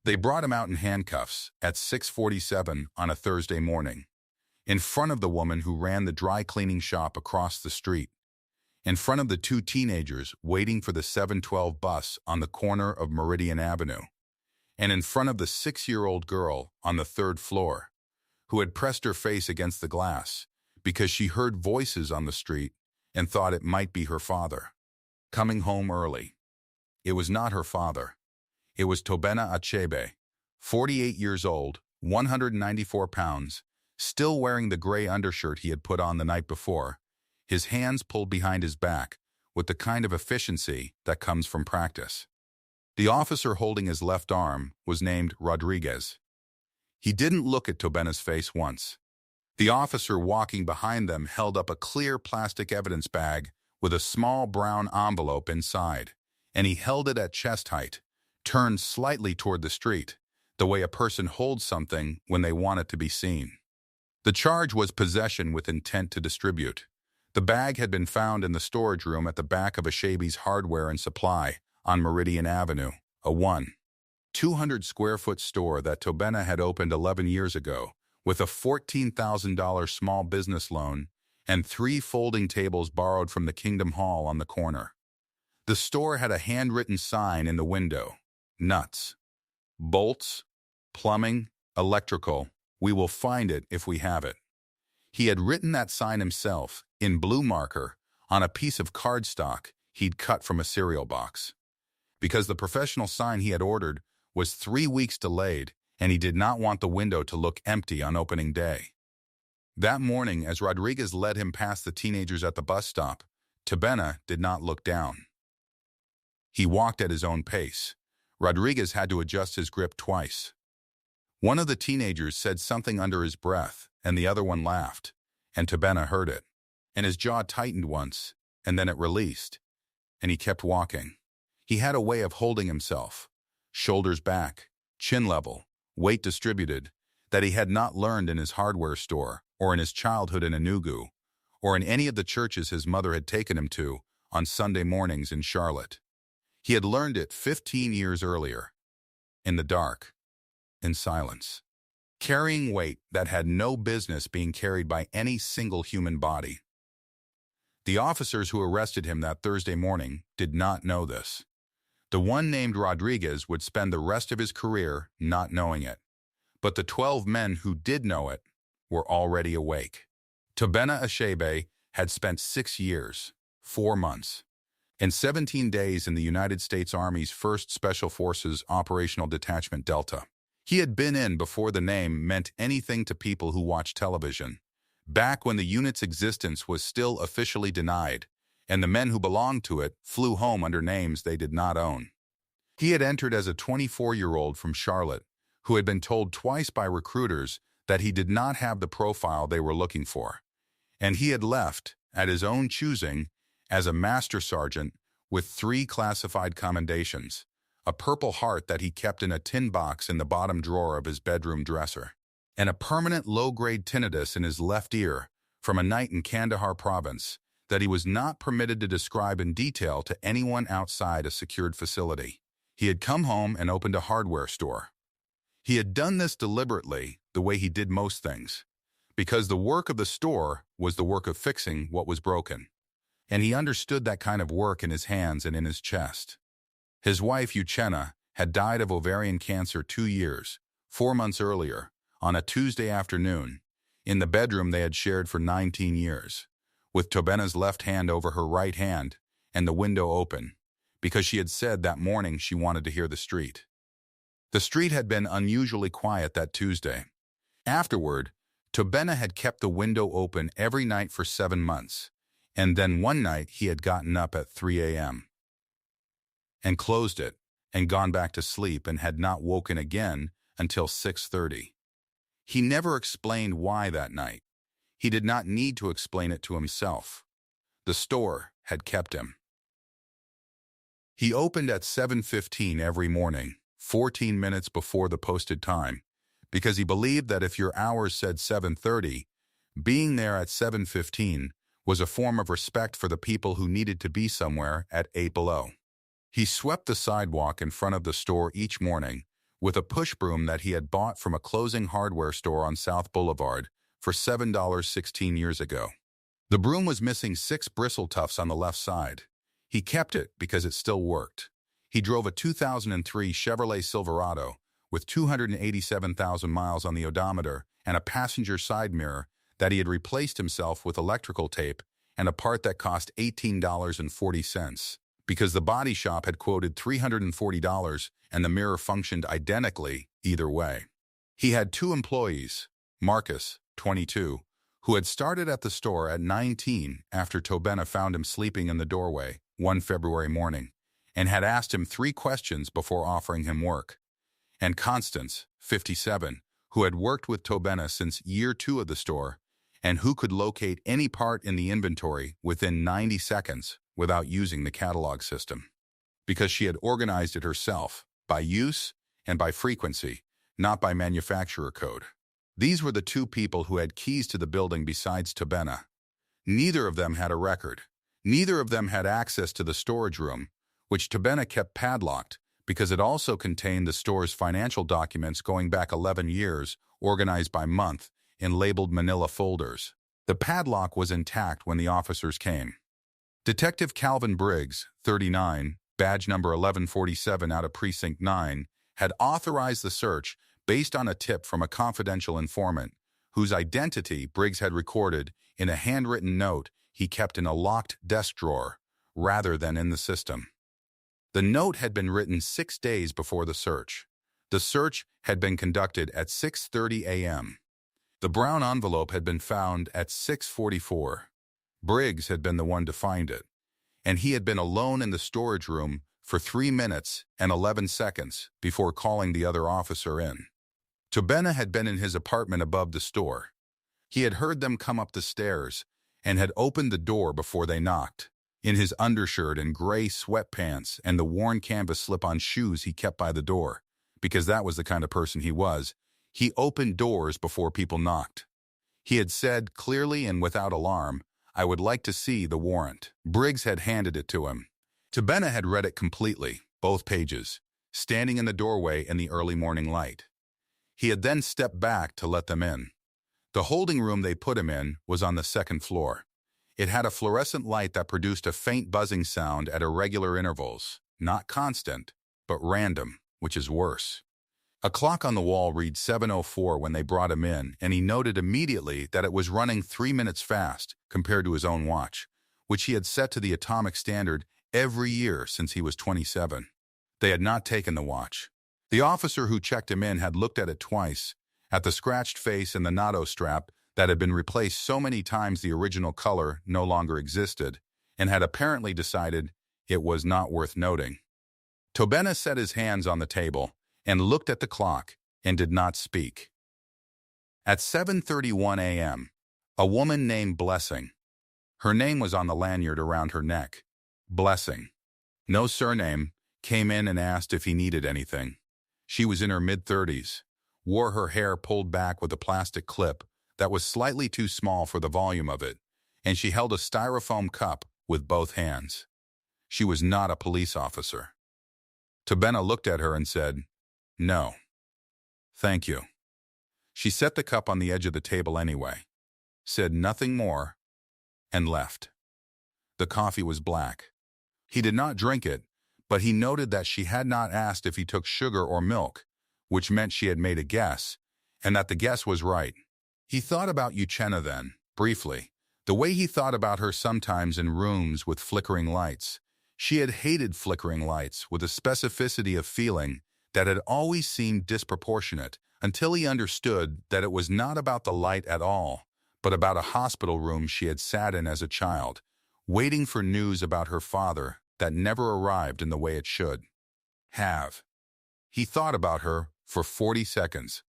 They brought him out in handcuffs at 6:47 on a Thursday morning, in front of the woman who ran the dry cleaning shop across the street, in front of the two teenagers waiting for the 712 bus on the corner of Meridian Avenue, and in front of the 6-year-old girl on the third floor, who had pressed her face against the glass because she heard voices on the street and thought it might be her father, coming home early. It was not her father. It was Tobena Achebe, 48 years old, 194 pounds, still wearing the gray undershirt he had put on the night before, his hands pulled behind his back with the kind of efficiency that comes from practice. The officer holding his left arm was named Rodriguez. He didn't look at Tobena's face once. The officer walking behind them held up a clear plastic evidence bag with a small brown envelope inside, and he held it at chest height, turned slightly toward the street, the way a person holds something when they want it to be seen. The charge was possession with intent to distribute. The bag had been found in the storage room at the back of Achebe's Hardware and Supply on Meridian Avenue, a 200-square-foot store that Tobena had opened 11 years ago with a $14,000 small business loan and 3 folding tables borrowed from the Kingdom Hall on the corner. The store had a handwritten sign in the window: nuts, bolts, plumbing, electrical. We will find it if we have it. He had written that sign himself, in blue marker, on a piece of cardstock he'd cut from a cereal box. Because the professional sign he had ordered was 3 weeks delayed, and he did not want the window to look empty on opening day. That morning, as Rodriguez led him past the teenagers at the bus stop, Tobena did not look down. He walked at his own pace. Rodriguez had to adjust his grip twice. One of the teenagers said something under his breath, and the other one laughed, and Tobena heard it, and his jaw tightened once, and then it released, and he kept walking. He had a way of holding himself, shoulders back, chin level, weight distributed, that he had not learned in his hardware store or in his childhood in Enugu, or in any of the churches his mother had taken him to on Sunday mornings in Charlotte. He had learned it 15 years earlier, in the dark, in silence, carrying weight that had no business being carried by any single human body. The officers who arrested him that Thursday morning did not know this. The one named Rodriguez would spend the rest of his career not knowing it, but the 12 men who did know it were already awake. Tobena Achebe had spent 6 years, 4 months, and 17 days in the United States Army's 1st Special Forces Operational Detachment Delta. He had been in before the name meant anything to people who watched television, back when the unit's existence was still officially denied, and the men who belonged to it flew home under names they did not own. He had entered as a 24-year-old from Charlotte, who had been told twice by recruiters that he did not have the profile they were looking for, and he had left, at his own choosing, as a master sergeant with 3 classified commendations, a Purple Heart that he kept in a tin box in the bottom drawer of his bedroom dresser, and a permanent low-grade tinnitus in his left ear from a night in Kandahar province that he was not permitted to describe in detail to anyone outside a secured facility. He had come home and opened a hardware store. He had done this deliberately, the way he did most things, because the work of the store was the work of fixing what was broken, and he understood that kind of work in his hands and in his chest. His wife, Uchenna, had died of ovarian cancer 2 years, 4 months earlier, on a Tuesday afternoon, in the bedroom they had shared for 19 years, with Tobena's left hand over her right hand and the window open, because she had said that morning she wanted to hear the street. The street had been unusually quiet that Tuesday. Afterward, Tobena had kept the window open every night for 7 months, and then one night he had gotten up at 3 a.m. and closed it and gone back to sleep and had not woken again until 6:30. He never explained why that night. He did not need to explain it to himself. The store had kept him. He opened at 7:15 every morning, 14 minutes before the posted time, because he believed that if your hours said 7:30, being there at 7:15 was a form of respect for the people who needed to be somewhere at 8 below. He swept the sidewalk in front of the store each morning with a push broom that he had bought from a closing hardware store on South Boulevard for $7 16 years ago. The broom was missing 6 bristle tufts on the left side. He kept it because it still worked. He drove a 2003 Chevrolet Silverado with 287,000 miles on the odometer and a passenger side mirror that he had replaced himself with electrical tape and a part that cost $18.40 because the body shop had quoted $340 and the mirror functioned identically either way. He had 2 employees, Marcus, 22, who had started at the store at 19 after Tobena found him sleeping in the doorway one February morning and had asked him 3 questions before offering him work, and Constance, 57, who had worked with Tobena since year 2 of the store and who could locate any part in the inventory within 90 seconds without using the catalog system, because she had organized it herself by use and by frequency, not by manufacturer code. These were the 2 people who had keys to the building besides Tobena. Neither of them had a record. Neither of them had access to the storage room, which Tobena kept padlocked because it also contained the store's financial documents going back 11 years, organized by month, in labeled manila folders. The padlock was intact when the officers came. Detective Calvin Briggs, 39, badge number 1147 out of Precinct 9, had authorized the search based on a tip from a confidential informant, whose identity Briggs had recorded in a handwritten note he kept in a locked desk drawer, rather than in the system. The note had been written 6 days before the search. The search had been conducted at 6:30 a.m. The brown envelope had been found at 6:44. Briggs had been the one to find it, and he had been alone in the storage room for 3 minutes and 11 seconds before calling the other officer in. Tobena had been in his apartment above the store. He had heard them come up the stairs and had opened the door before they knocked. In his undershirt and gray sweatpants and the worn canvas slip-on shoes he kept by the door, because that was the kind of person he was, he opened doors before people knocked. He had said clearly and without alarm, "I would like to see the warrant." Briggs had handed it to him. Tobena had read it completely, both pages, standing in the doorway in the early morning light. He had then stepped back to let them in. The holding room they put him in was on the 2nd floor. It had a fluorescent light that produced a faint buzzing sound at irregular intervals, not constant, but random, which is worse. A clock on the wall read 7:04 when they brought him in, and he noted immediately that it was running 3 minutes fast compared to his own watch, which he had set to the atomic standard every year since he was 27. They had not taken the watch. The officer who checked him in had looked at it twice, at the scratched face and the NATO strap that had been replaced so many times the original color no longer existed, and had apparently decided it was not worth noting. Tobena set his hands on the table and looked at the clock and did not speak. At 7:31 a.m., a woman named Blessing. Her name was on the lanyard around her neck. Blessing, no surname, came in and asked if he needed anything. She was in her mid-30s, wore her hair pulled back with a plastic clip that was slightly too small for the volume of it, and she held a styrofoam cup with both hands. She was not a police officer. Tobena looked at her and said, "No. Thank you." She set the cup on the edge of the table anyway, said nothing more, and left. The coffee was black. He did not drink it, but he noted that she had not asked if he took sugar or milk, which meant she had made a guess, and that the guess was right. He thought about Uchenna then, briefly, the way he thought about her sometimes in rooms with flickering lights. She had hated flickering lights with a specificity of feeling that had always seemed disproportionate until he understood that it was not about the light at all, but about a hospital room she had sat in as a child, waiting for news about her father that never arrived in the way it should have. He thought about her for 40 seconds.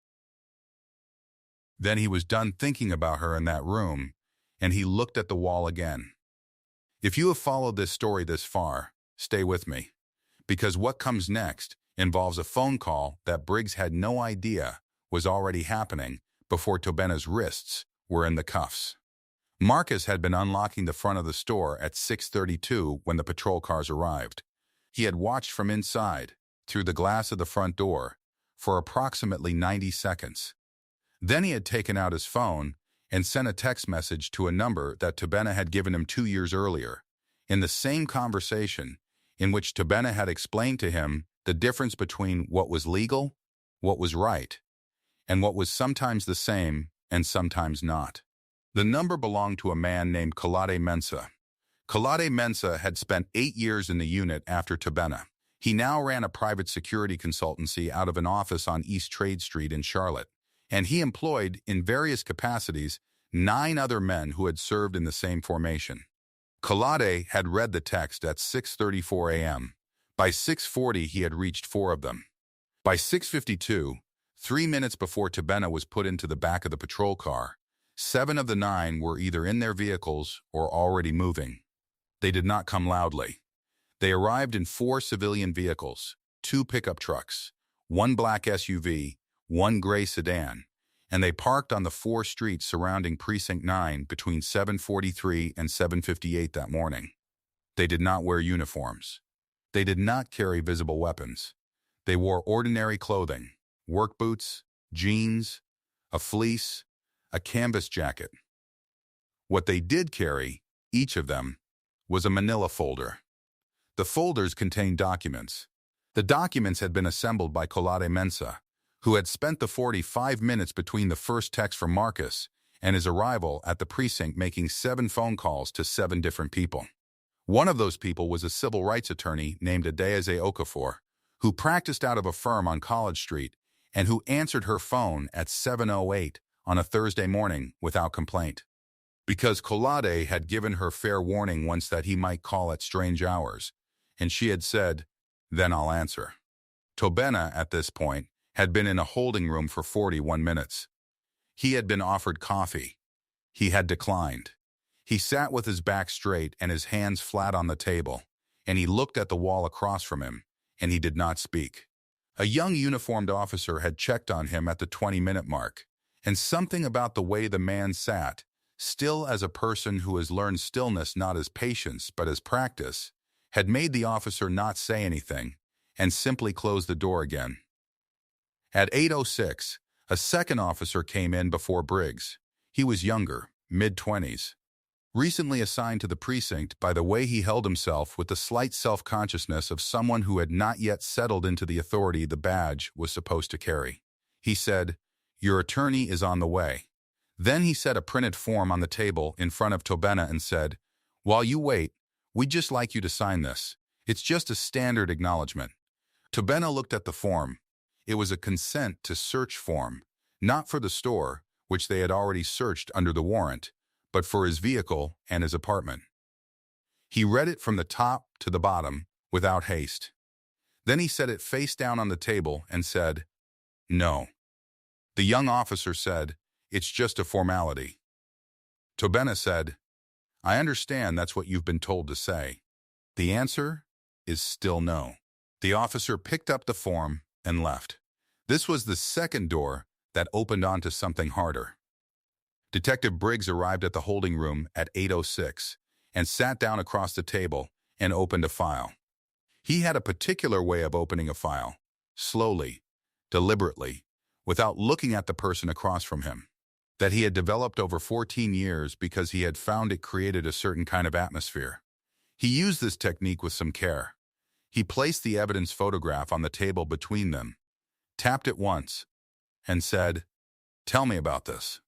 Then he was done thinking about her in that room, and he looked at the wall again. If you have followed this story this far, stay with me, because what comes next involves a phone call that Briggs had no idea was already happening before Tobena's wrists were in the cuffs. Marcus had been unlocking the front of the store at 6:32 when the patrol cars arrived. He had watched from inside, through the glass of the front door, for approximately 90 seconds. Then he had taken out his phone and sent a text message to a number that Tabena had given him 2 years earlier, in the same conversation in which Tabena had explained to him the difference between what was legal, what was right, and what was sometimes the same and sometimes not. The number belonged to a man named Kalade Mensah. Kalade Mensah had spent 8 years in the unit after Tabena. He now ran a private security consultancy out of an office on East Trade Street in Charlotte, and he employed, in various capacities, 9 other men who had served in the same formation. Kalade had read the text at 6:34 a.m. By 6:40, he had reached 4 of them. By 6:52, 3 minutes before Tabena was put into the back of the patrol car, 7 of the 9 were either in their vehicles or already moving. They did not come loudly. They arrived in 4 civilian vehicles, 2 pickup trucks, 1 black SUV, 1 gray sedan, and they parked on the 4 streets surrounding Precinct 9 between 7:43 and 7:58 that morning. They did not wear uniforms. They did not carry visible weapons. They wore ordinary clothing, work boots, jeans, a fleece, a canvas jacket. What they did carry, each of them, was a manila folder. The folders contained documents. The documents had been assembled by Kalade Mensah, who had spent the 45 minutes between the first text from Marcus and his arrival at the precinct making 7 phone calls to 7 different people. One of those people was a civil rights attorney named Adeze Okafor, who practiced out of a firm on College Street and who answered her phone at 7:08 on a Thursday morning without complaint. Because Kalade had given her fair warning once that he might call at strange hours, and she had said, "Then I'll answer." Tabena, at this point, had been in a holding room for 41 minutes. He had been offered coffee. He had declined. He sat with his back straight and his hands flat on the table, and he looked at the wall across from him, and he did not speak. A young uniformed officer had checked on him at the 20-minute mark, and something about the way the man sat, still as a person who has learned stillness not as patience but as practice, had made the officer not say anything and simply close the door again. At 8:06, a second officer came in before Briggs. He was younger, mid-20s. Recently assigned to the precinct by the way he held himself with the slight self-consciousness of someone who had not yet settled into the authority the badge was supposed to carry. He said, "Your attorney is on the way." Then he set a printed form on the table in front of Tabena and said, "While you wait, we'd just like you to sign this. It's just a standard acknowledgement." Tabena looked at the form. It was a consent to search form, not for the store, which they had already searched under the warrant, but for his vehicle and his apartment. He read it from the top to the bottom without haste. Then he set it face down on the table and said, "No." The young officer said, "It's just a formality." Tabena said, "I understand that's what you've been told to say. The answer is still no." The officer picked up the form and left. This was the second door that opened onto something harder. Detective Briggs arrived at the holding room at 8:06 and sat down across the table and opened a file. He had a particular way of opening a file, slowly, deliberately, without looking at the person across from him, that he had developed over 14 years because he had found it created a certain kind of atmosphere. He used this technique with some care. He placed the evidence photograph on the table between them, tapped it once, and said, "Tell me about this."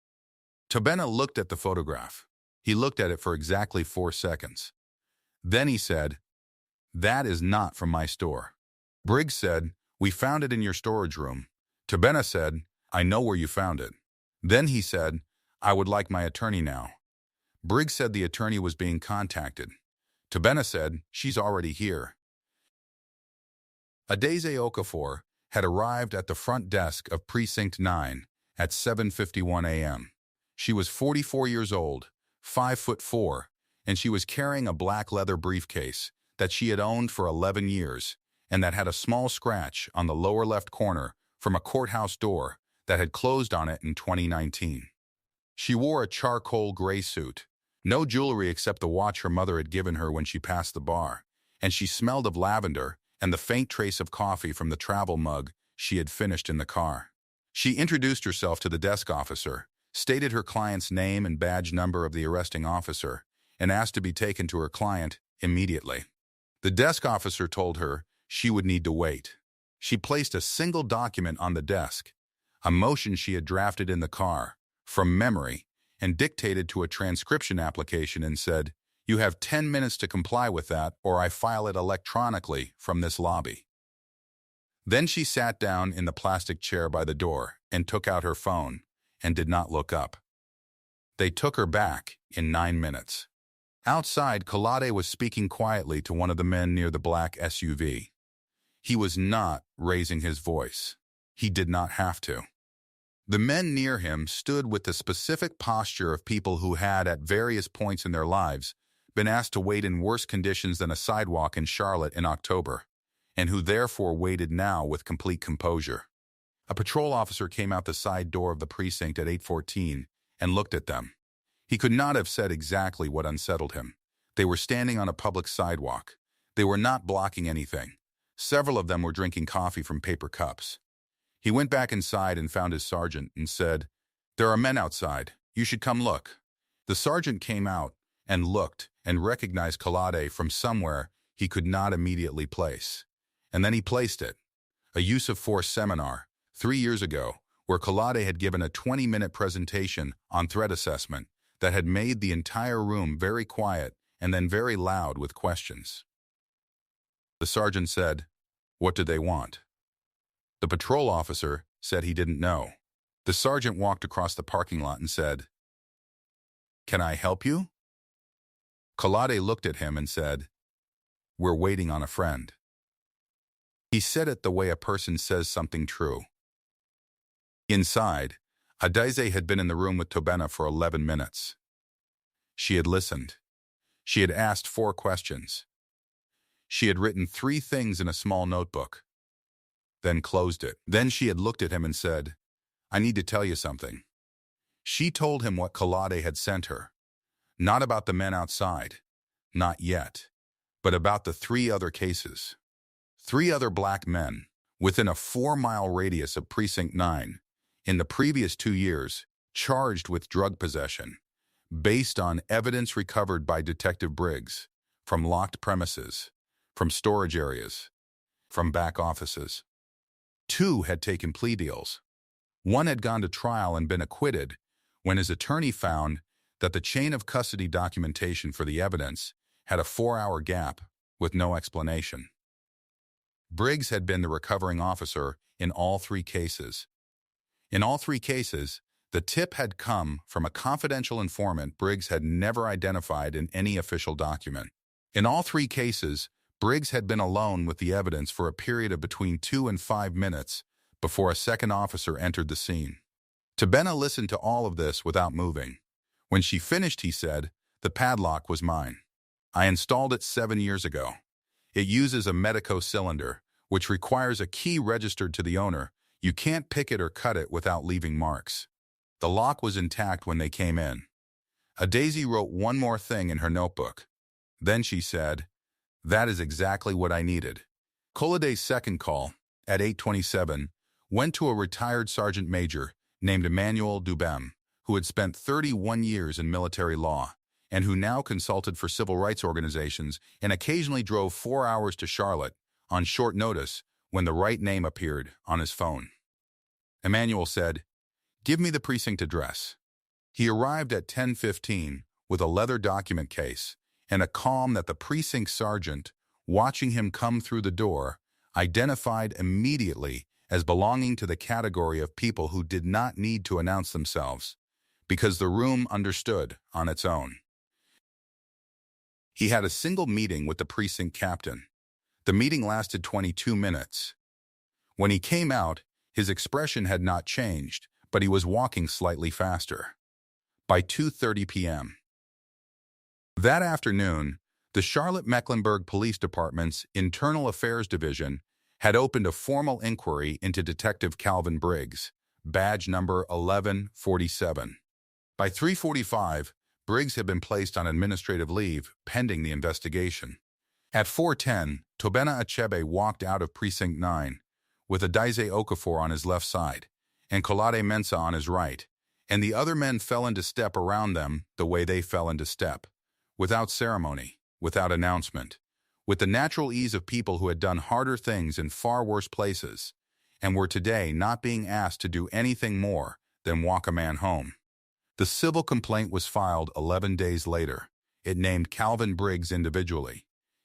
Tabena looked at the photograph. He looked at it for exactly 4 seconds. Then he said, "That is not from my store." Briggs said, "We found it in your storage room." Tabena said, "I know where you found it." Then he said, "I would like my attorney now." Briggs said the attorney was being contacted. Tabena said, "She's already here." Adeze Okafor had arrived at the front desk of Precinct 9 at 7:51 a.m. She was 44 years old, 5'4", and she was carrying a black leather briefcase that she had owned for 11 years and that had a small scratch on the lower left corner from a courthouse door that had closed on it in 2019. She wore a charcoal gray suit, no jewelry except the watch her mother had given her when she passed the bar, and she smelled of lavender and the faint trace of coffee from the travel mug she had finished in the car. She introduced herself to the desk officer, stated her client's name and badge number of the arresting officer, and asked to be taken to her client immediately. The desk officer told her she would need to wait. She placed a single document on the desk, a motion she had drafted in the car, from memory, and dictated to a transcription application and said, "You have 10 minutes to comply with that, or I file it electronically from this lobby." Then she sat down in the plastic chair by the door and took out her phone and did not look up. They took her back in 9 minutes. Outside, Collade was speaking quietly to one of the men near the black SUV. He was not raising his voice. He did not have to. The men near him stood with the specific posture of people who had, at various points in their lives, been asked to wait in worse conditions than a sidewalk in Charlotte in October, and who therefore waited now with complete composure. A patrol officer came out the side door of the precinct at 8:14 and looked at them. He could not have said exactly what unsettled him. They were standing on a public sidewalk. They were not blocking anything. Several of them were drinking coffee from paper cups. He went back inside and found his sergeant and said, "There are men outside. You should come look." The sergeant came out and looked and recognized Collade from somewhere he could not immediately place. And then he placed it. A use of force seminar, 3 years ago, where Collade had given a 20-minute presentation on threat assessment that had made the entire room very quiet and then very loud with questions. The sergeant said, "What did they want?" The patrol officer said he didn't know. The sergeant walked across the parking lot and said, "Can I help you?" Collade looked at him and said, "We're waiting on a friend." He said it the way a person says something true. Inside, Adaize had been in the room with Tobena for 11 minutes. She had listened. She had asked 4 questions. She had written 3 things in a small notebook, then closed it. Then she had looked at him and said, "I need to tell you something." She told him what Collade had sent her, not about the men outside, not yet, but about the 3 other cases. 3 other black men, within a 4-mile radius of Precinct 9, in the previous 2 years, charged with drug possession, based on evidence recovered by Detective Briggs, from locked premises, from storage areas, from back offices. 2 had taken plea deals. 1 had gone to trial and been acquitted when his attorney found that the chain of custody documentation for the evidence had a 4-hour gap with no explanation. Briggs had been the recovering officer in all 3 cases. In all 3 cases, the tip had come from a confidential informant Briggs had never identified in any official document. In all 3 cases, Briggs had been alone with the evidence for a period of between 2 and 5 minutes before a second officer entered the scene. Tobena listened to all of this without moving. When she finished, he said, "The padlock was mine. I installed it 7 years ago. It uses a Medico cylinder, which requires a key registered to the owner. You can't pick it or cut it without leaving marks. The lock was intact when they came in." Adaize wrote one more thing in her notebook. Then she said, "That is exactly what I needed." Collade's second call, at 8:27, went to a retired sergeant major named Emmanuel Dubem, who had spent 31 years in military law and who now consulted for civil rights organizations and occasionally drove 4 hours to Charlotte on short notice when the right name appeared on his phone. Emmanuel said, "Give me the precinct address." He arrived at 10:15 with a leather document case and a calm that the precinct sergeant, watching him come through the door, identified immediately as belonging to the category of people who did not need to announce themselves, because the room understood on its own. He had a single meeting with the precinct captain. The meeting lasted 22 minutes. When he came out, his expression had not changed, but he was walking slightly faster. By 2:30 p.m. that afternoon, the Charlotte-Mecklenburg Police Department's Internal Affairs Division had opened a formal inquiry into Detective Calvin Briggs, badge number 1147. By 3:45, Briggs had been placed on administrative leave pending the investigation. At 4:10, Tobena Achebe walked out of Precinct 9, with Adaize Okafor on his left side, and Kolade Mensah on his right, and the other men fell into step around them the way they fell into step, without ceremony, without announcement, with the natural ease of people who had done harder things in far worse places, and were today not being asked to do anything more than walk a man home. The civil complaint was filed 11 days later. It named Calvin Briggs individually.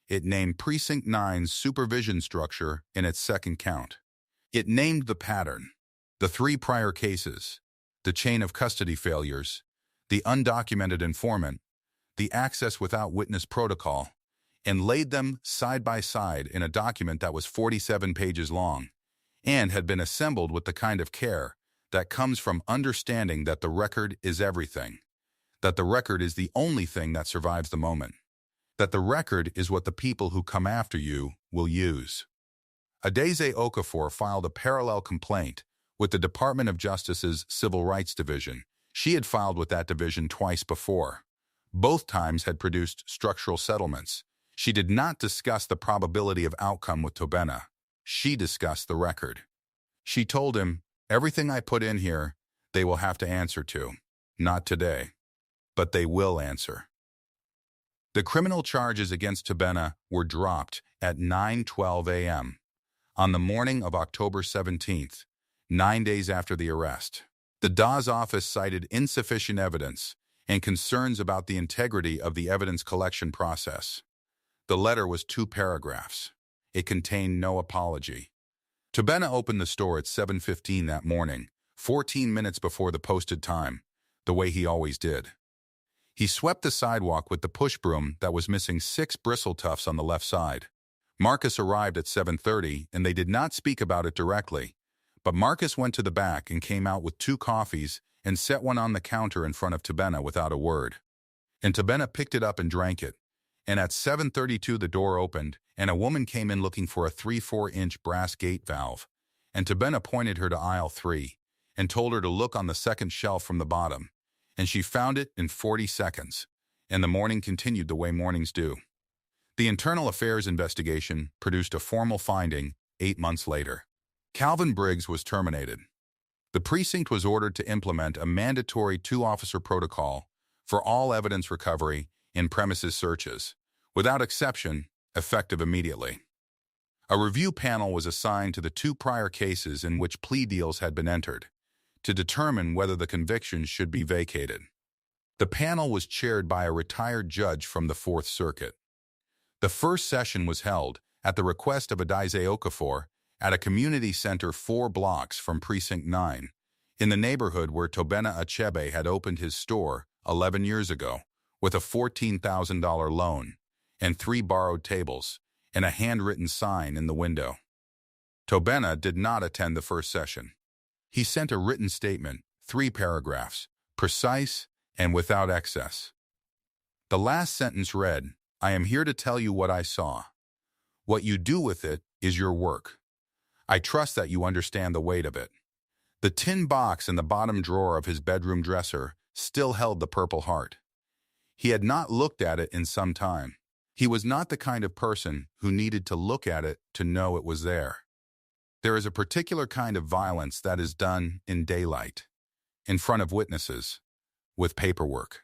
It named Precinct 9's supervision structure in its second count. It named the pattern, the 3 prior cases, the chain of custody failures, the undocumented informant, the access without witness protocol, and laid them side by side in a document that was 47 pages long and had been assembled with the kind of care that comes from understanding that the record is everything, that the record is the only thing that survives the moment, that the record is what the people who come after you will use. Adaize Okafor filed a parallel complaint with the Department of Justice's Civil Rights Division. She had filed with that division twice before. Both times had produced structural settlements. She did not discuss the probability of outcome with Tobena. She discussed the record. She told him, "Everything I put in here, they will have to answer to. Not today, but they will answer." The criminal charges against Tobena were dropped at 9:12 a.m. on the morning of October 17th, 9 days after the arrest. The DA's office cited insufficient evidence and concerns about the integrity of the evidence collection process. The letter was 2 paragraphs. It contained no apology. Tobena opened the store at 7:15 that morning, 14 minutes before the posted time, the way he always did. He swept the sidewalk with the push broom that was missing 6 bristle tufts on the left side. Marcus arrived at 7:30, and they did not speak about it directly, but Marcus went to the back and came out with 2 coffees and set one on the counter in front of Tobena without a word. And Tobena picked it up and drank it. And at 7:32 the door opened, and a woman came in looking for a 3/4-inch brass gate valve. And Tobena pointed her to aisle 3 and told her to look on the second shelf from the bottom. And she found it in 40 seconds, and the morning continued the way mornings do. The Internal Affairs investigation produced a formal finding 8 months later. Calvin Briggs was terminated. The precinct was ordered to implement a mandatory 2-officer protocol for all evidence recovery in premises searches, without exception, effective immediately. A review panel was assigned to the 2 prior cases in which plea deals had been entered, to determine whether the convictions should be vacated. The panel was chaired by a retired judge from the 4th Circuit. The first session was held, at the request of Adaize Okafor, at a community center 4 blocks from Precinct 9, in the neighborhood where Tobena Achebe had opened his store 11 years ago, with a $14,000 loan, and 3 borrowed tables, and a handwritten sign in the window. Tobena did not attend the first session. He sent a written statement, 3 paragraphs, precise and without excess. The last sentence read, "I am here to tell you what I saw. What you do with it is your work. I trust that you understand the weight of it." The tin box in the bottom drawer of his bedroom dresser still held the Purple Heart. He had not looked at it in some time. He was not the kind of person who needed to look at it to know it was there. There is a particular kind of violence that is done in daylight, in front of witnesses, with paperwork.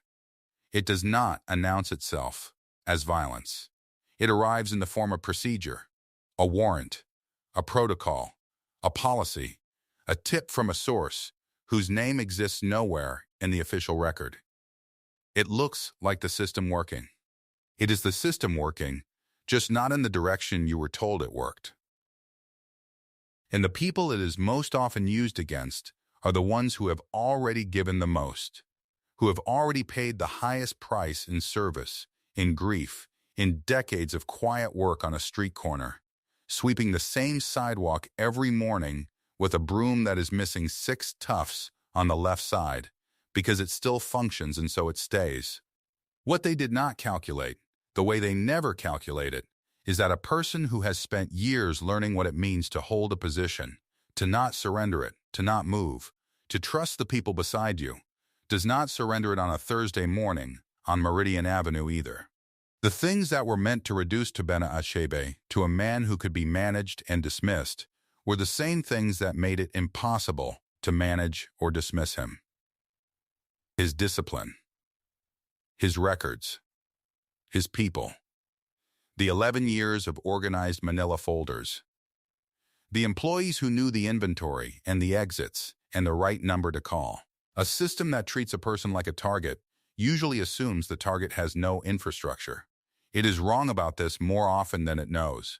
It does not announce itself as violence. It arrives in the form of procedure, a warrant, a protocol, a policy, a tip from a source whose name exists nowhere in the official record. It looks like the system working. It is the system working, just not in the direction you were told it worked. And the people it is most often used against are the ones who have already given the most, who have already paid the highest price in service, in grief, in decades of quiet work on a street corner, sweeping the same sidewalk every morning with a broom that is missing 6 tufts on the left side, because it still functions and so it stays. What they did not calculate, the way they never calculate it, is that a person who has spent years learning what it means to hold a position, to not surrender it, to not move, to trust the people beside you, does not surrender it on a Thursday morning on Meridian Avenue either. The things that were meant to reduce Tobena Achebe to a man who could be managed and dismissed were the same things that made it impossible to manage or dismiss him. His discipline, his records, his people, the 11 years of organized manila folders, the employees who knew the inventory and the exits and the right number to call. A system that treats a person like a target usually assumes the target has no infrastructure. It is wrong about this more often than it knows.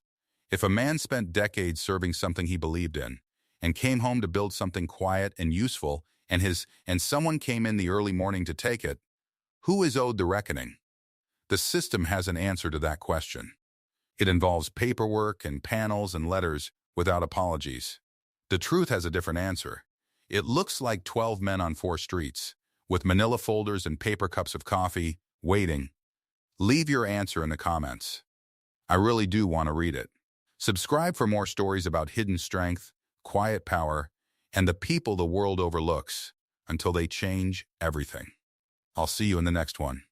If a man spent decades serving something he believed in and came home to build something quiet and useful and someone came in the early morning to take it, who is owed the reckoning? The system has an answer to that question. It involves paperwork and panels and letters without apologies. The truth has a different answer. It looks like 12 men on 4 streets, with manila folders and paper cups of coffee, waiting. Leave your answer in the comments. I really do want to read it. Subscribe for more stories about hidden strength, quiet power, and the people the world overlooks until they change everything. I'll see you in the next one.